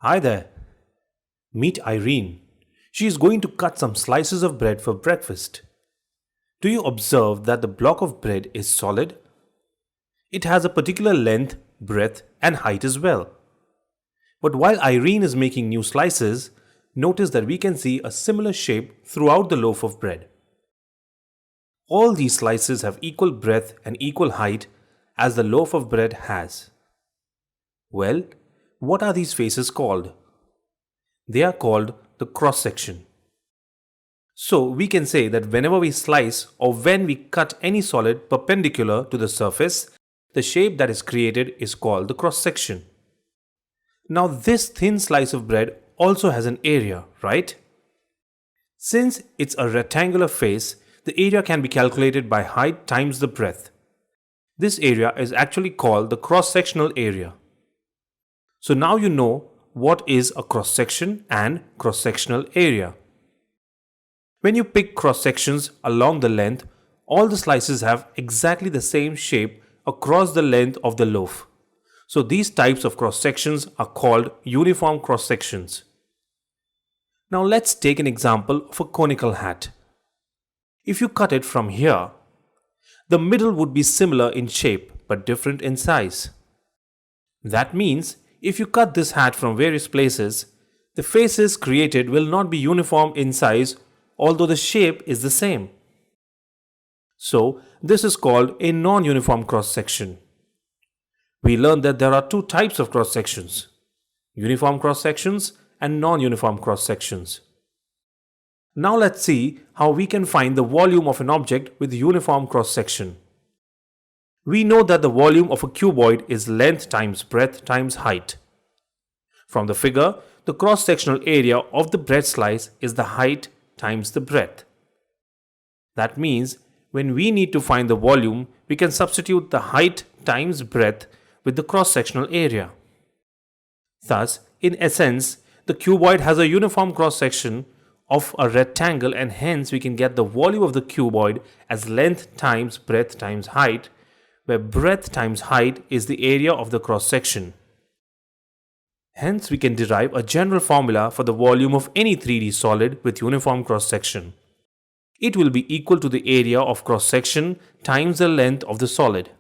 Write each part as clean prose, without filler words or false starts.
Hi there. Meet Irene. She is going to cut some slices of bread for breakfast. Do you observe that the block of bread is solid? It has a particular length, breadth, and height as well. But while Irene is making new slices, notice that we can see a similar shape throughout the loaf of bread. All these slices have equal breadth and equal height as the loaf of bread has. Well, what are these faces called? They are called the cross-section. So we can say that whenever we slice or when we cut any solid perpendicular to the surface, the shape that is created is called the cross-section. Now this thin slice of bread also has an area, right? Since it's a rectangular face, the area can be calculated by height times the breadth. This area is actually called the cross-sectional area. So now you know what is a cross-section and cross-sectional area. When you pick cross-sections along the length, all the slices have exactly the same shape across the length of the loaf. So these types of cross-sections are called uniform cross-sections. Now let's take an example of a conical hat. If you cut it from here, the middle would be similar in shape but different in size. That means if you cut this hat from various places, the faces created will not be uniform in size, although the shape is the same. So, this is called a non-uniform cross-section. We learned that there are two types of cross-sections: uniform cross-sections and non-uniform cross-sections. Now let's see how we can find the volume of an object with uniform cross-section. We know that the volume of a cuboid is length times breadth times height. From the figure, the cross-sectional area of the bread slice is the height times the breadth. That means when we need to find the volume, we can substitute the height times breadth with the cross-sectional area. Thus, in essence, the cuboid has a uniform cross-section of a rectangle, and hence we can get the volume of the cuboid as length times breadth times height, where breadth times height is the area of the cross-section. Hence, we can derive a general formula for the volume of any 3D solid with uniform cross-section. It will be equal to the area of cross-section times the length of the solid.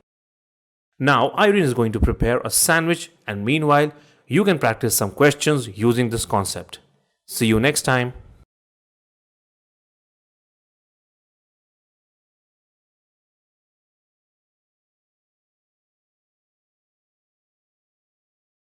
Now, Irene is going to prepare a sandwich, and meanwhile, you can practice some questions using this concept. See you next time.